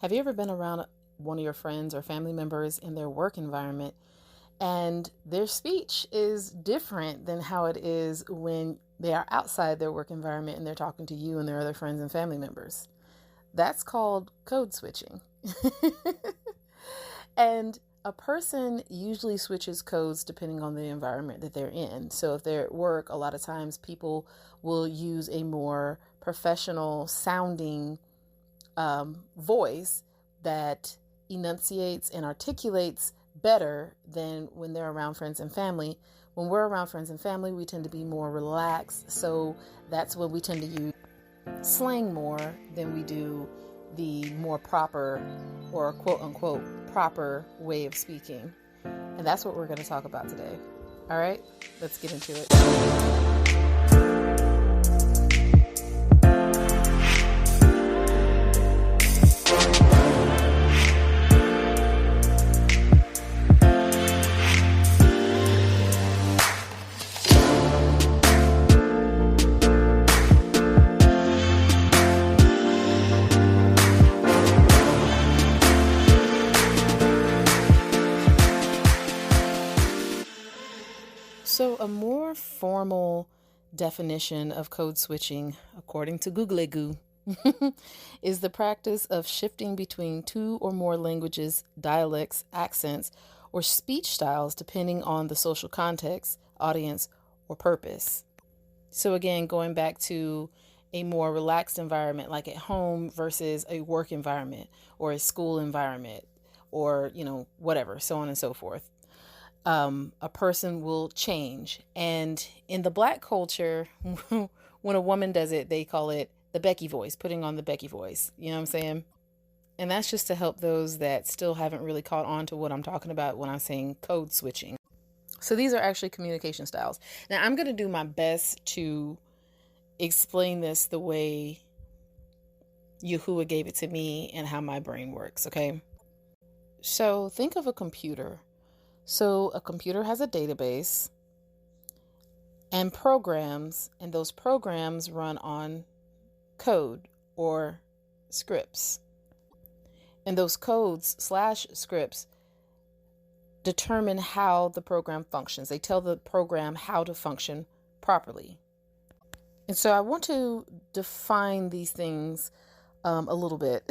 Have you ever been around one of your friends or family members in their work environment and their speech is different than how it is when they are outside their work environment and they're talking to you and their other friends and family members? That's called code switching. And a person usually switches codes depending on the environment that they're in. So if they're at work, a lot of times people will use a more professional sounding voice that enunciates and articulates better than when they're around friends and family. When we're around friends and family, we tend to be more relaxed. So that's when we tend to use slang more than we do the more proper or quote unquote proper way of speaking. And that's what we're going to talk about today. All right, let's get into it. So a more formal definition of code switching, according to Googly is the practice of shifting between two or more languages, dialects, accents, or speech styles depending on the social context, audience, or purpose. So again, going back to a more relaxed environment like at home versus a work environment or a school environment or, whatever, so on and so forth. A person will change. And in the Black culture, when a woman does it, they call it the Becky voice, putting on the Becky voice. You know what I'm saying? And that's just to help those that still haven't really caught on to what I'm talking about when I'm saying code switching. So these are actually communication styles. Now, I'm going to do my best to explain this the way Yahuwah gave it to me and how my brain works, okay? So think of a computer. So a computer has a database and programs, and those programs run on code or scripts. And those codes / scripts determine how the program functions. They tell the program how to function properly. And so I want to define these things a little bit.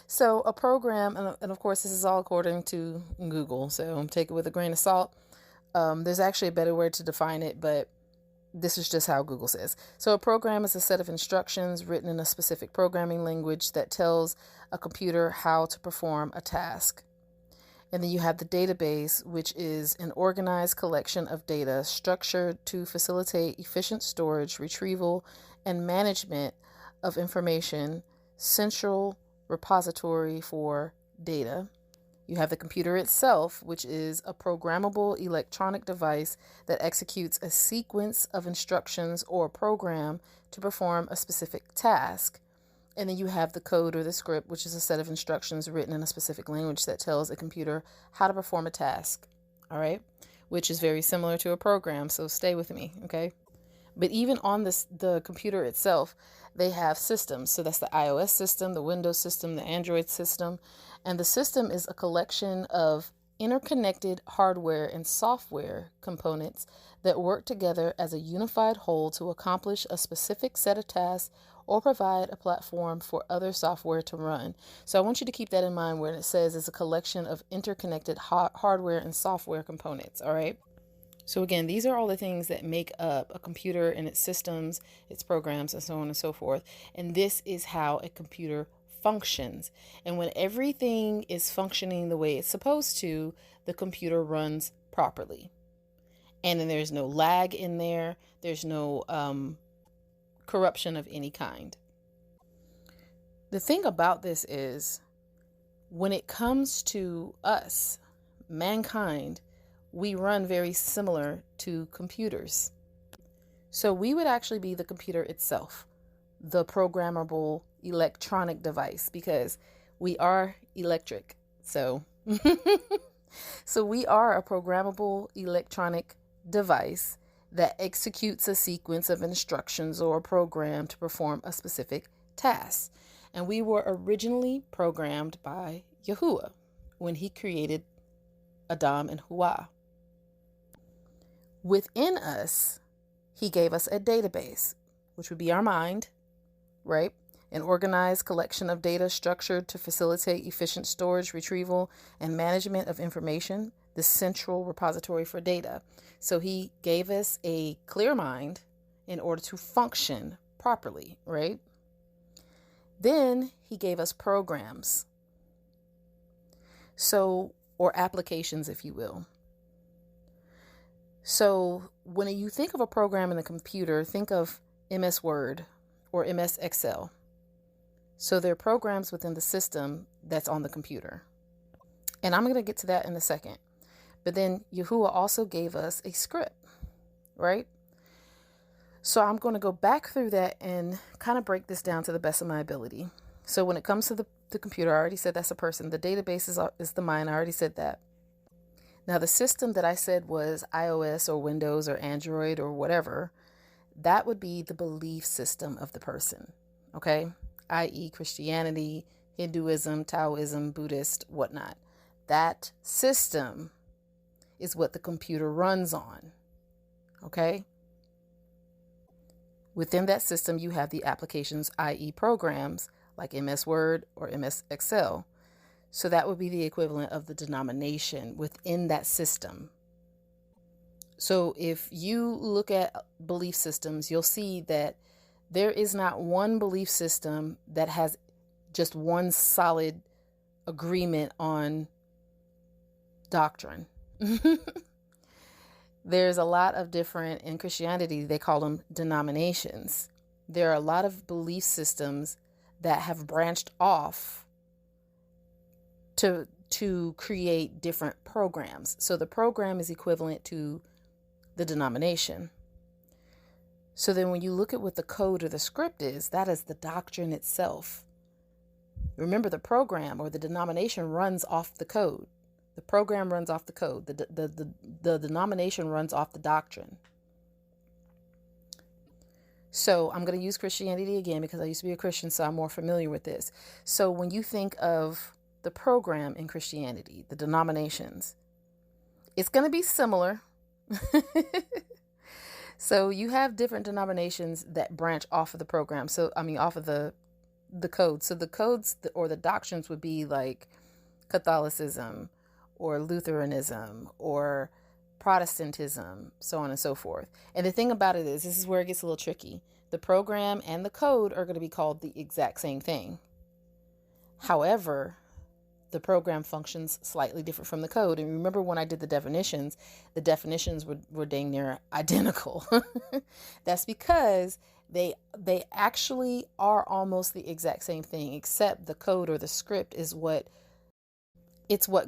So a program, and of course, this is all according to Google, so take it with a grain of salt. There's actually a better word to define it, but this is just how Google says. So a program is a set of instructions written in a specific programming language that tells a computer how to perform a task. And then you have the database, which is an organized collection of data structured to facilitate efficient storage, retrieval, and management of information, central repository for data. You have the computer itself, which is a programmable electronic device that executes a sequence of instructions or program to perform a specific task. And then you have the code or the script, which is a set of instructions written in a specific language that tells a computer how to perform a task. All right, which is very similar to a program. So stay with me, okay? But even on the computer itself, they have systems. So that's the iOS system, the Windows system, the Android system. And the system is a collection of interconnected hardware and software components that work together as a unified whole to accomplish a specific set of tasks or provide a platform for other software to run. So I want you to keep that in mind when it says it's a collection of interconnected hardware and software components, all right? So again, these are all the things that make up a computer and its systems, its programs, and so on and so forth. And this is how a computer functions. And when everything is functioning the way it's supposed to, the computer runs properly. And then there's no lag in there. There's no corruption of any kind. The thing about this is, when it comes to us, mankind, we run very similar to computers. So we would actually be the computer itself, the programmable electronic device, because we are electric. So we are a programmable electronic device that executes a sequence of instructions or a program to perform a specific task. And we were originally programmed by Yahuwah when he created Adam and Hawa. Within us, he gave us a database, which would be our mind, right? An organized collection of data structured to facilitate efficient storage, retrieval, and management of information, the central repository for data. So he gave us a clear mind in order to function properly, right? Then he gave us programs. So, or applications, if you will. So when you think of a program in the computer, think of MS Word or MS Excel. So there are programs within the system that's on the computer. And I'm going to get to that in a second. But then Yahuwah also gave us a script, right? So I'm going to go back through that and kind of break this down to the best of my ability. So when it comes to the computer, I already said that's a person. The database is the mind. I already said that. Now, the system that I said was iOS or Windows or Android or whatever, that would be the belief system of the person, okay? I.e. Christianity, Hinduism, Taoism, Buddhist, whatnot. That system is what the computer runs on, okay? Within that system, you have the applications, i.e. programs like MS Word or MS Excel. So that would be the equivalent of the denomination within that system. So if you look at belief systems, you'll see that there is not one belief system that has just one solid agreement on doctrine. There's a lot of different, in Christianity, they call them denominations. There are a lot of belief systems that have branched off to create different programs. So the program is equivalent to the denomination. So then when you look at what the code or the script is, that is the doctrine itself. Remember, the program or the denomination runs off the code. The program runs off the code. The denomination runs off the doctrine. So I'm going to use Christianity again because I used to be a Christian, so I'm more familiar with this. So when you think of the program in Christianity, the denominations, it's going to be similar. So you have different denominations that branch off of the program. So, off of the code. So the codes or the doctrines would be like Catholicism or Lutheranism or Protestantism, so on and so forth. And the thing about it is, this is where it gets a little tricky. The program and the code are going to be called the exact same thing. However, the program functions slightly different from the code. And remember when I did the definitions were dang near identical. That's because they actually are almost the exact same thing, except the code or the script is what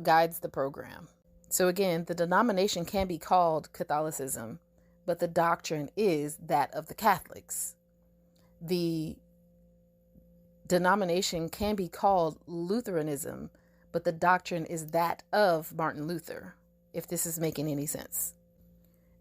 guides the program. So again, the denomination can be called Catholicism, but the doctrine is that of the Catholics. The denomination can be called Lutheranism, but the doctrine is that of Martin Luther, if this is making any sense.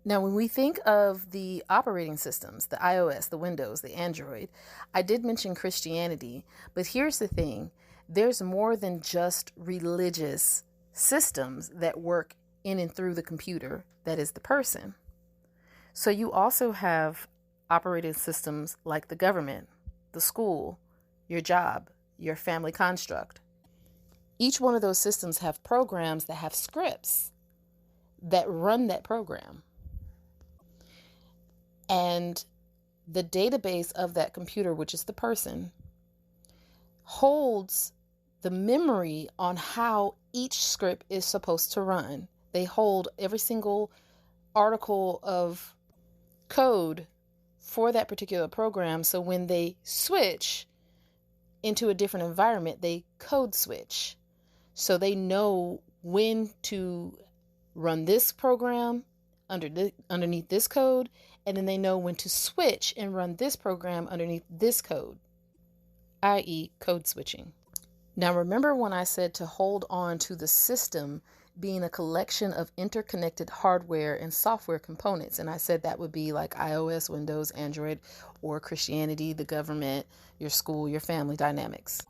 Now, when we think of the operating systems, the iOS, the Windows, the Android, I did mention Christianity, but here's the thing. There's more than just religious systems that work in and through the computer, that is the person. So you also have operating systems like the government, the school, your job, your family construct. Each one of those systems have programs that have scripts that run that program. And the database of that computer, which is the person, holds the memory on how each script is supposed to run. They hold every single article of code for that particular program. So when they switch into a different environment, they code switch. So they know when to run this program underneath this code, and then they know when to switch and run this program underneath this code, i.e. code switching. Now, remember when I said to hold on to the system being a collection of interconnected hardware and software components. And I said that would be like iOS, Windows, Android, or Christianity, the government, your school, your family dynamics.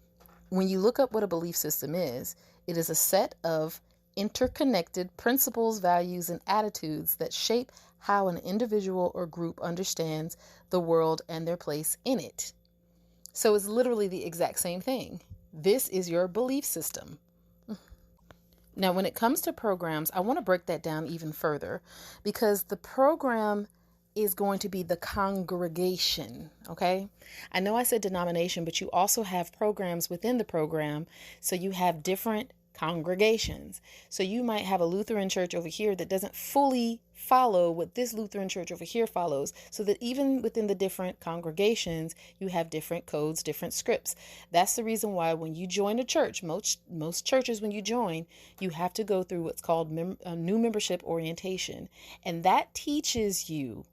When you look up what a belief system is, it is a set of interconnected principles, values, and attitudes that shape how an individual or group understands the world and their place in it. So it's literally the exact same thing. This is your belief system. Now, when it comes to programs, I want to break that down even further because the program is going to be the congregation, okay? I know I said denomination, but you also have programs within the program. So you have different congregations. So you might have a Lutheran church over here that doesn't fully follow what this Lutheran church over here follows, so that even within the different congregations, you have different codes, different scripts. That's the reason why when you join a church, most churches, when you join, you have to go through what's called new membership orientation. And that teaches you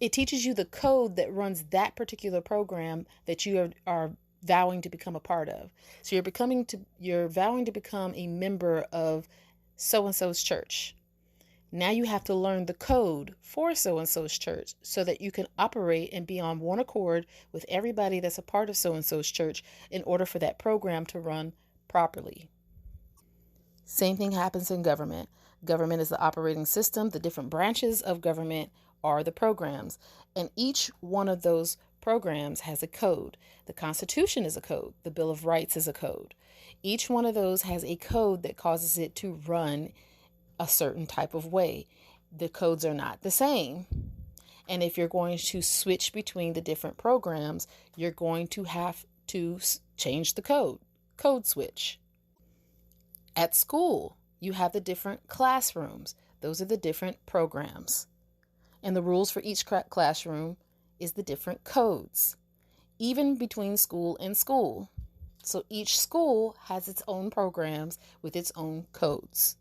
it teaches you the code that runs that particular program that you are vowing to become a part of. So you're vowing to become a member of so-and-so's church. Now you have to learn the code for so-and-so's church so that you can operate and be on one accord with everybody that's a part of so-and-so's church in order for that program to run properly. Same thing happens in government. Government is the operating system. The different branches of government are the programs. And each one of those programs has a code. The Constitution is a code. The Bill of Rights is a code. Each one of those has a code that causes it to run a certain type of way. The codes are not the same. And if you're going to switch between the different programs, you're going to have to change the code switch. At school, you have the different classrooms. Those are the different programs. And the rules for each classroom is the different codes, even between school and school. So each school has its own programs with its own codes.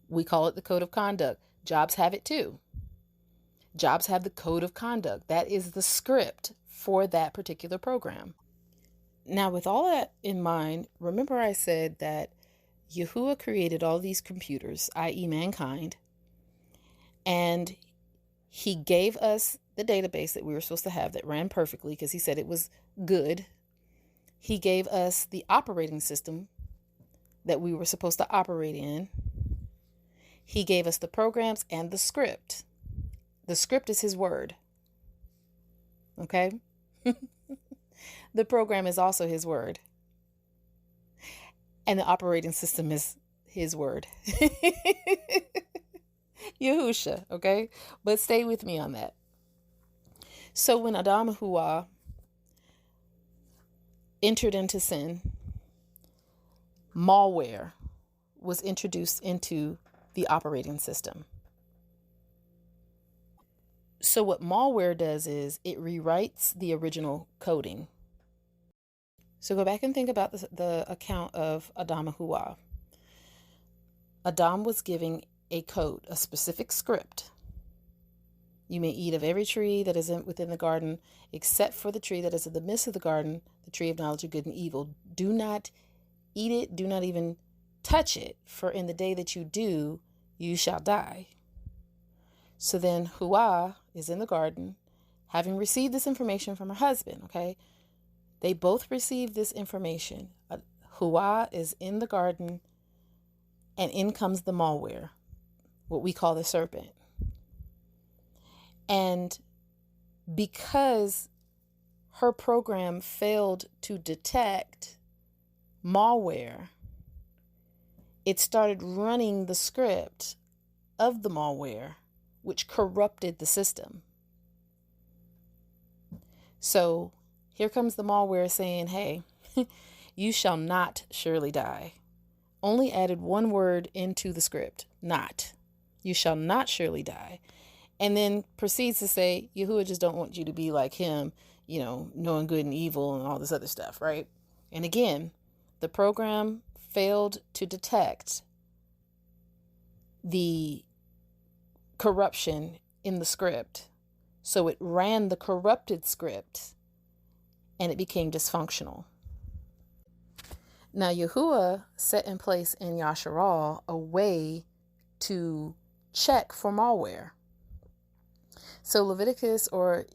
We call it the code of conduct. Jobs have it too. Jobs have the code of conduct. That is the script for that particular program. Now, with all that in mind, remember I said that Yahuwah created all these computers, i.e. mankind, and he gave us the database that we were supposed to have that ran perfectly because he said it was good. He gave us the operating system that we were supposed to operate in. He gave us the programs and the script. The script is his word. Okay? The program is also his word. And the operating system is his word. Yahusha, okay? But stay with me on that. So when Adam and Hawa entered into sin, malware was introduced into the operating system. So what malware does is it rewrites the original coding. So go back and think about the account of Adam and Hawa. Adam was giving a code, a specific script. You may eat of every tree that is within the garden, except for the tree that is in the midst of the garden, the tree of knowledge of good and evil. Do not eat it, do not even touch it, for in the day that you do, you shall die. So then Hawa is in the garden, having received this information from her husband, okay? They both received this information. Hawa is in the garden, and in comes the malware, what we call the serpent. And because her program failed to detect malware, it started running the script of the malware, which corrupted the system. So here comes the malware saying, hey, you shall not surely die. Only added one word into the script, not. You shall not surely die. And then proceeds to say, Yahuwah just don't want you to be like him, knowing good and evil and all this other stuff, right? And again, the program failed to detect the corruption in the script. So it ran the corrupted script and it became dysfunctional. Now, Yahuwah set in place in Yasharal a way to check for malware. So Leviticus or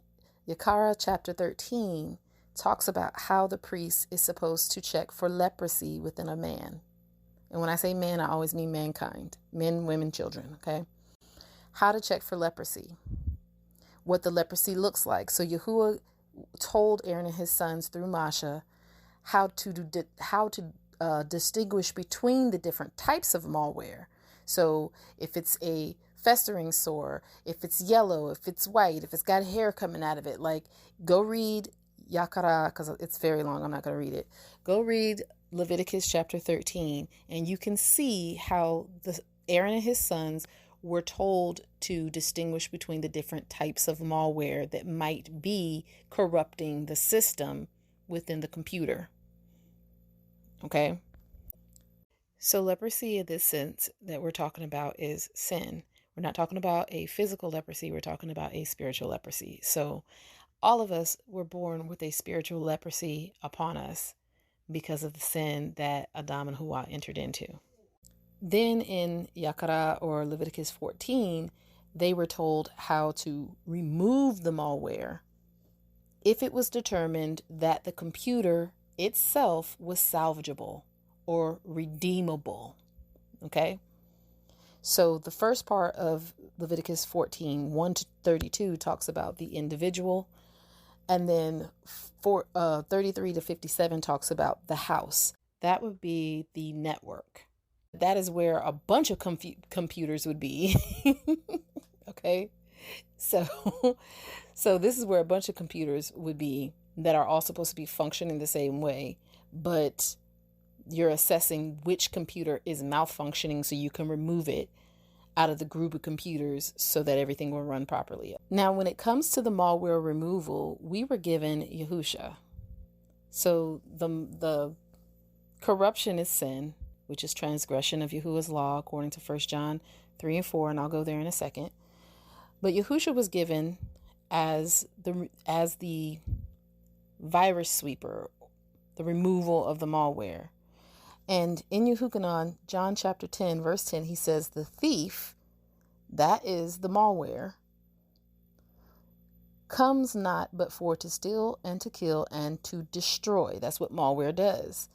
Yakara chapter 13 talks about how the priest is supposed to check for leprosy within a man. And when I say man, I always mean mankind, men, women, children, okay? How to check for leprosy, what the leprosy looks like. So Yahuwah told Aaron and his sons through Masha how to distinguish between the different types of malware. So if it's a festering sore, if it's yellow, if it's white, if it's got hair coming out of it, like go read Yakara, because it's very long, I'm not going to read it. Go read Leviticus chapter 13, and you can see how Aaron and his sons were told to distinguish between the different types of malware that might be corrupting the system within the computer. Okay? So leprosy in this sense that we're talking about is sin. We're not talking about a physical leprosy. We're talking about a spiritual leprosy. So all of us were born with a spiritual leprosy upon us because of the sin that Adam and Hawa entered into. Then in Yakara or Leviticus 14, they were told how to remove the malware if it was determined that the computer itself was salvageable or redeemable. Okay? So the first part of Leviticus 14, 1 to 32 talks about the individual. And then 33 to 57 talks about the house. That would be the network. That is where a bunch of computers would be. Okay? So this is where a bunch of computers would be that are all supposed to be functioning the same way. But you're assessing which computer is malfunctioning so you can remove it out of the group of computers so that everything will run properly. Now, when it comes to the malware removal, we were given Yahusha. So the corruption is sin, which is transgression of Yahuwah's law, according to 1 John 3 and 4, and I'll go there in a second. But Yahusha was given as the virus sweeper, the removal of the malware. And in Yehukanan, John chapter 10, verse 10, he says, the thief, that is the malware, comes not but for to steal and to kill and to destroy. That's what malware does.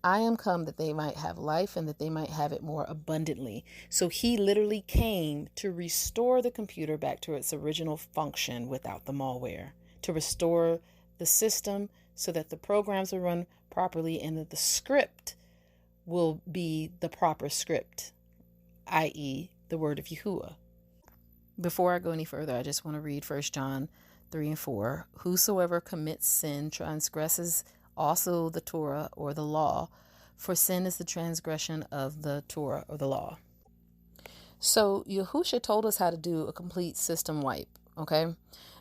I am come that they might have life and that they might have it more abundantly. So he literally came to restore the computer back to its original function without the malware, to restore the system so that the programs will run properly and that the script will be the proper script, i.e. the word of Yahuwah. Before I go any further, I just want to read 1 John 3 and 4. Whosoever commits sin transgresses also the Torah or the law, for sin is the transgression of the Torah or the law. So Yahusha told us how to do a complete system wipe, okay?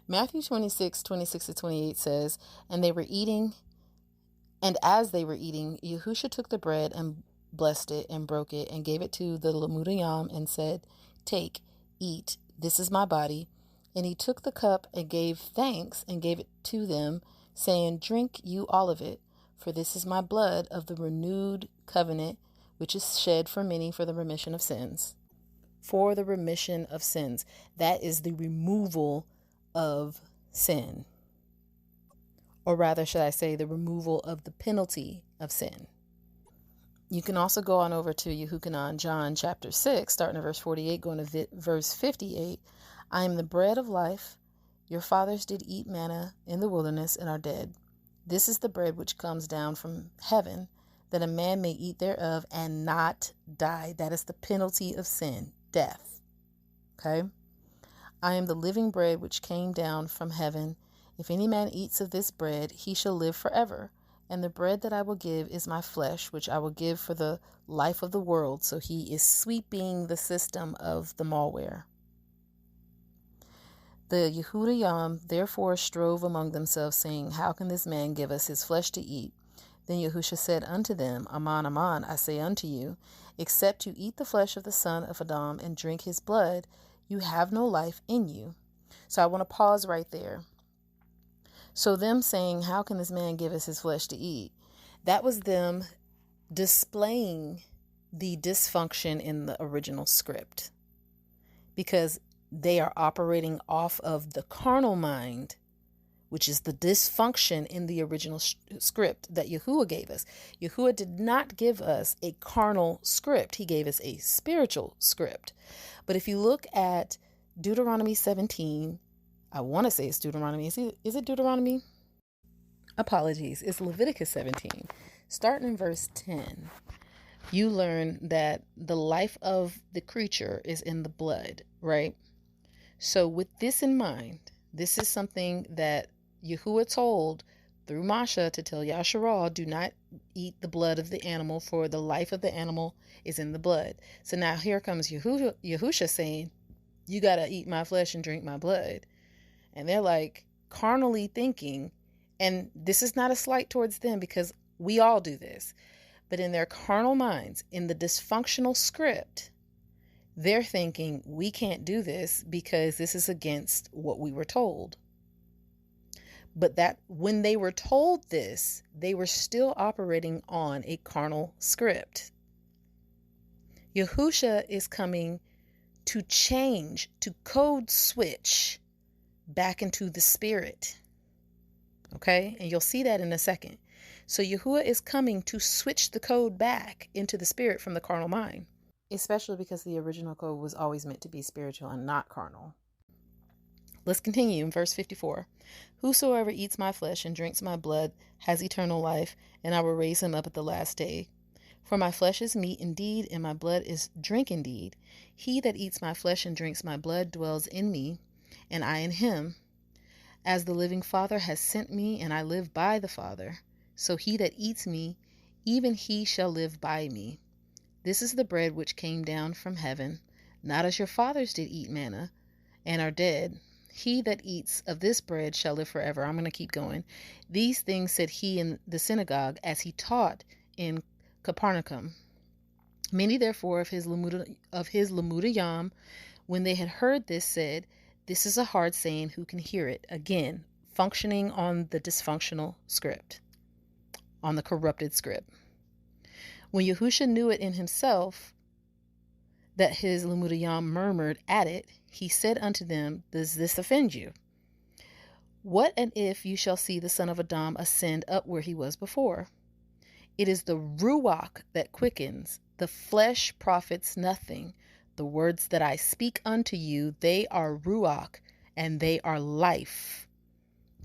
Matthew 26 to 28 says, and as they were eating, Yahusha took the bread and blessed it and broke it and gave it to the Lamudayam and said, take, eat, this is my body. And he took the cup and gave thanks and gave it to them, saying, drink you all of it, for this is my blood of the renewed covenant, which is shed for many for the remission of sins. For the remission of sins. That is the removal of sin. Or rather, should I say, the removal of the penalty of sin. You can also go on over to Yehukanan, John chapter 6, starting at verse 48, going to verse 58. I am the bread of life. Your fathers did eat manna in the wilderness and are dead. This is the bread which comes down from heaven, that a man may eat thereof and not die. That is the penalty of sin, death. Okay? I am the living bread which came down from heaven. If any man eats of this bread, he shall live forever. And the bread that I will give is my flesh, which I will give for the life of the world. So he is sweeping the system of the malware. The Yehudayam therefore strove among themselves, saying, how can this man give us his flesh to eat? Then Yahusha said unto them, Aman, aman, I say unto you, except you eat the flesh of the son of Adam and drink his blood, you have no life in you. So I want to pause right there. So them saying, how can this man give us his flesh to eat? That was them displaying the dysfunction in the original script, because they are operating off of the carnal mind, which is the dysfunction in the original script that Yahuwah gave us. Yahuwah did not give us a carnal script. He gave us a spiritual script. But if you look at Deuteronomy 17, I want to say it's Deuteronomy. Is it Deuteronomy? Apologies. It's Leviticus 17. Starting in verse 10, you learn that the life of the creature is in the blood, right? So with this in mind, this is something that Yahuwah told through Masha to tell Yasharal, do not eat the blood of the animal, for the life of the animal is in the blood. So now here comes Yahusha saying, you got to eat my flesh and drink my blood. And they're like carnally thinking, and this is not a slight towards them because we all do this, but in their carnal minds, in the dysfunctional script, they're thinking we can't do this because this is against what we were told. But that when they were told this, they were still operating on a carnal script. Yahusha is coming to change, to code switch back into the spirit. Okay? And you'll see that in a second. So Yahuwah is coming to switch the code back into the spirit from the carnal mind. Especially because the original code was always meant to be spiritual and not carnal. Let's continue in verse 54. Whosoever eats my flesh and drinks my blood has eternal life, and I will raise him up at the last day. For my flesh is meat indeed, and my blood is drink indeed. He that eats my flesh and drinks my blood dwells in me, and I in him. As the living Father has sent me, and I live by the Father, so he that eats me, even he shall live by me. This is the bread which came down from heaven, not as your fathers did eat manna, and are dead. He that eats of this bread shall live forever. I'm going to keep going. These things said he in the synagogue as he taught in Capernaum. Many therefore of his Lamudiyam, Yam, when they had heard this, said, this is a hard saying, who can hear it? Again, functioning on the dysfunctional script, on the corrupted script. When Yahusha knew it in himself, that his Lamudiyam murmured at it, he said unto them, does this offend you? What and if you shall see the son of Adam ascend up where he was before? It is the Ruach that quickens, the flesh profits nothing. The words that I speak unto you, they are Ruach, and they are life.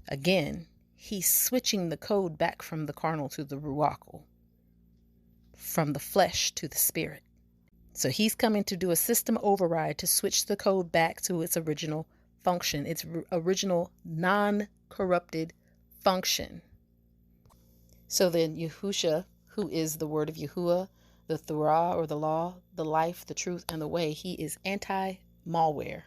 Again, he's switching the code back from the carnal to the Ruachal, from the flesh to the spirit. So he's coming to do a system override to switch the code back to its original function, its original non-corrupted function. So then Yahusha, who is the word of Yahuwah, the Torah or the law, the life, the truth, and the way, he is anti-malware.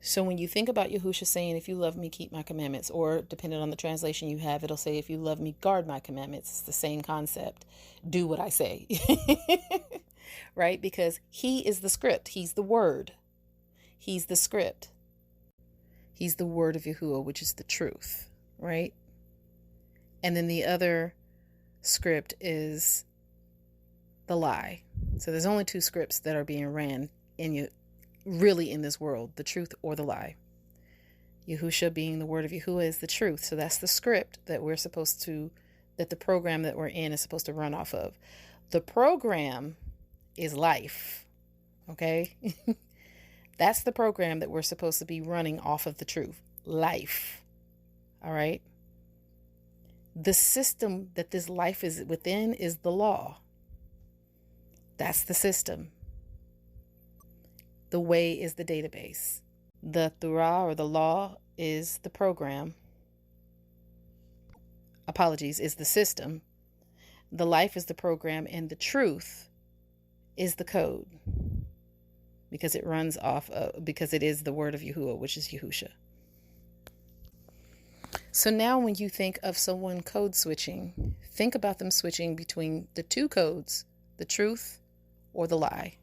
So when you think about Yahusha saying, if you love me, keep my commandments, or depending on the translation you have, it'll say, if you love me, guard my commandments. It's the same concept. Do what I say. Right? Because he is the script. He's the word. He's the script. He's the word of Yahuwah, which is the truth. Right? And then the other script is the lie. So there's only two scripts that are being ran in really in this world, the truth or the lie. Yahusha being the word of Yahuwah is the truth. So that's the script that we're supposed to, that the program that we're in is supposed to run off of. The program is life. Okay? That's the program that we're supposed to be running off of the truth. Life. All right? The system that this life is within is the law. That's the system. The way is the database. The Torah or the law is the program. Apologies, is the system. The life is the program, and the truth is the code. Because it runs off because it is the word of Yahuwah, which is Yahusha. So now when you think of someone code switching, think about them switching between the two codes, the truth or the lie.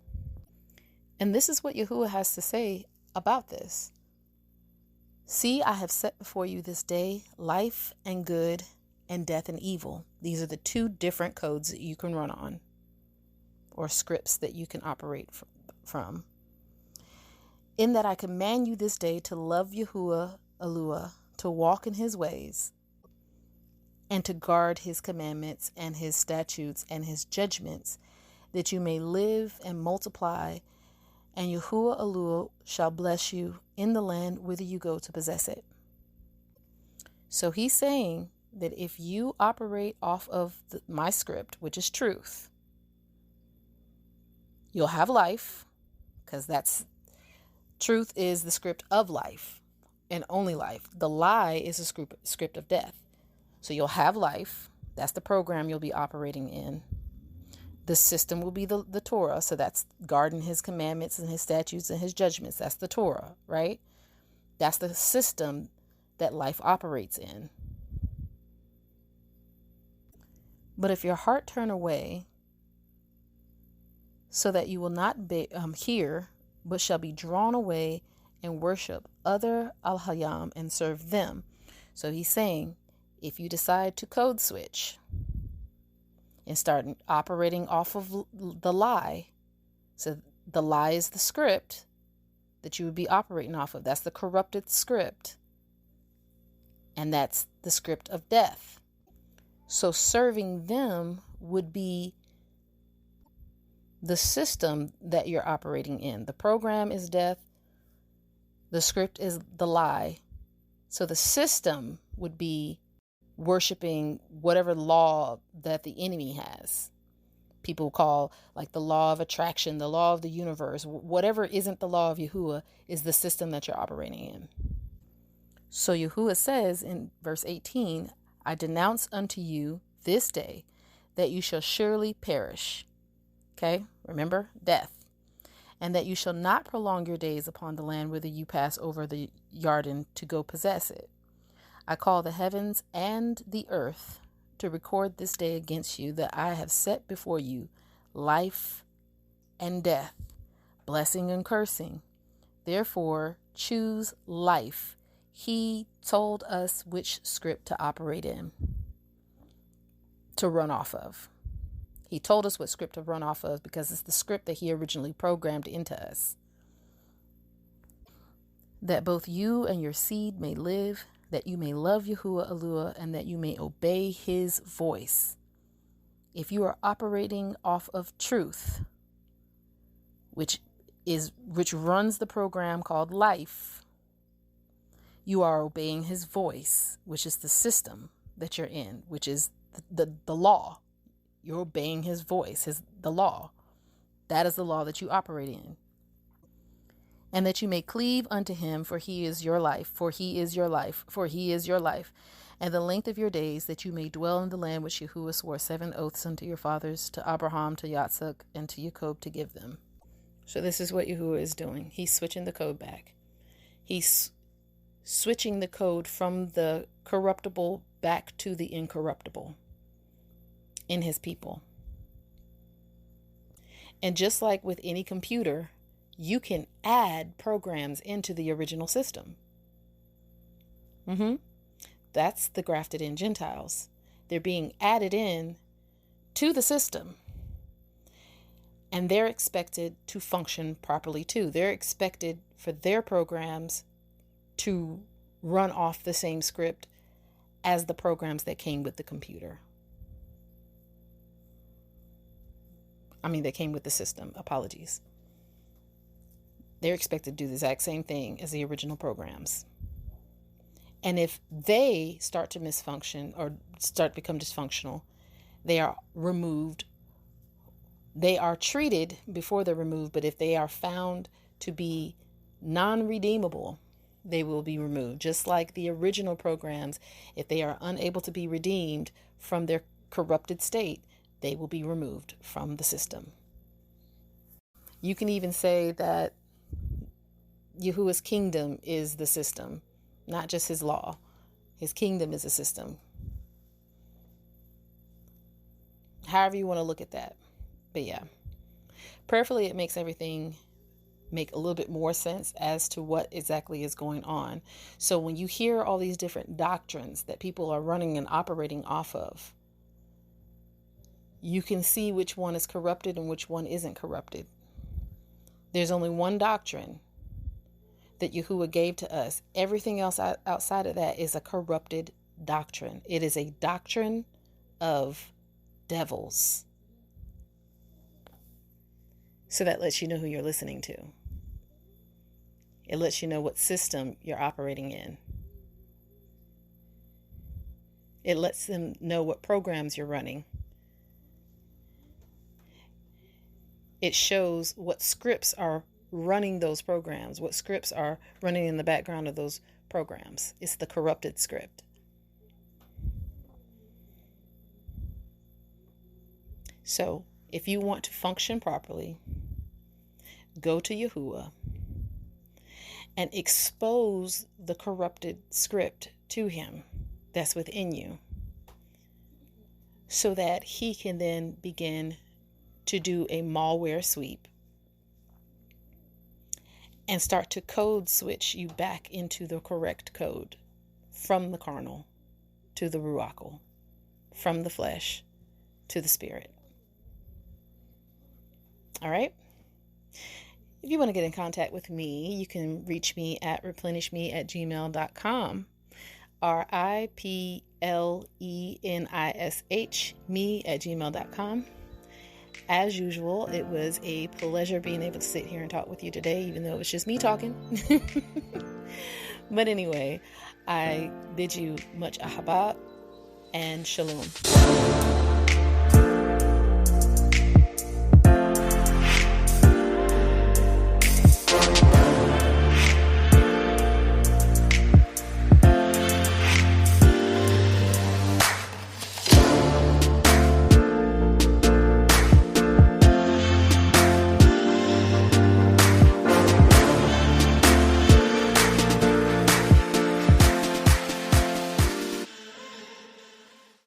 And this is what Yahuwah has to say about this. See, I have set before you this day life and good and death and evil. These are the two different codes that you can run on, or scripts that you can operate from. In that I command you this day to love Yahuwah Eluah, to walk in his ways, and to guard his commandments and his statutes and his judgments, that you may live and multiply, and Yahuwah Eluah shall bless you in the land whither you go to possess it. So he's saying that if you operate off of my script, which is truth, you'll have life, because truth is the script of life and only life. The lie is a script of death. So you'll have life. That's the program you'll be operating in. The system will be the Torah. So that's guarding his commandments and his statutes and his judgments. That's the Torah, right? That's the system that life operates in. But if your heart turn away, so that you will not hear, but shall be drawn away and worship other al-Hayam and serve them. So he's saying, if you decide to code switch and start operating off of the lie, so the lie is the script that you would be operating off of. That's the corrupted script. And that's the script of death. So serving them would be the system that you're operating in. The program is death. The script is the lie. So the system would be worshiping whatever law that the enemy has. People call like the law of attraction, the law of the universe. Whatever isn't the law of Yahuwah is the system that you're operating in. So Yahuwah says in verse 18, I denounce unto you this day that you shall surely perish. Okay, remember, death. And that you shall not prolong your days upon the land whither you pass over the Yarden to go possess it. I call the heavens and the earth to record this day against you, that I have set before you life and death, blessing and cursing. Therefore, choose life. He told us which script to operate in, to run off of. He told us what script to run off of because it's the script that he originally programmed into us. That both you and your seed may live, that you may love Yahuwah Eluah, and that you may obey his voice. If you are operating off of truth, which runs the program called life, you are obeying his voice, which is the system that you're in, which is the law. You're obeying his voice, the law. That is the law that you operate in. And that you may cleave unto him, for he is your life, for he is your life, for he is your life. And the length of your days, that you may dwell in the land which Yahuwah swore 7 oaths unto your fathers, to Abraham, to Yitzchak, and to Jacob, to give them. So this is what Yahuwah is doing. He's switching the code back. He's switching the code from the corruptible back to the incorruptible in his people. And just like with any computer, you can add programs into the original system. That's the grafted in Gentiles. They're being added in to the system. And they're expected to function properly too. They're expected for their programs to run off the same script as the programs that came with the computer. That came with the system. Apologies. They're expected to do the exact same thing as the original programs. And if they start to misfunction or start to become dysfunctional, they are removed. They are treated before they're removed, but if they are found to be non-redeemable, they will be removed. Just like the original programs, if they are unable to be redeemed from their corrupted state, they will be removed from the system. You can even say that Yahuwah's kingdom is the system, not just his law. His kingdom is a system. However you want to look at that. But yeah, prayerfully it makes everything make a little bit more sense as to what exactly is going on. So when you hear all these different doctrines that people are running and operating off of, you can see which one is corrupted and which one isn't corrupted. There's only one doctrine that Yahuwah gave to us. Everything else outside of that is a corrupted doctrine. It is a doctrine of devils. So that lets you know who you're listening to. It lets you know what system you're operating in. It lets them know what programs you're running. It shows what scripts are running those programs, what scripts are running in the background of those programs. It's the corrupted script. So if you want to function properly, go to Yahuwah and expose the corrupted script to him that's within you, so that he can then begin to do a malware sweep and start to code switch you back into the correct code, from the carnal to the ruachal, from the flesh to the spirit. All right? If you want to get in contact with me, you can reach me at replenishme@gmail.com. RIPLENISH, me@gmail.com. As usual, it was a pleasure being able to sit here and talk with you today, even though it was just me talking. But anyway, I bid you much ahaba and shalom.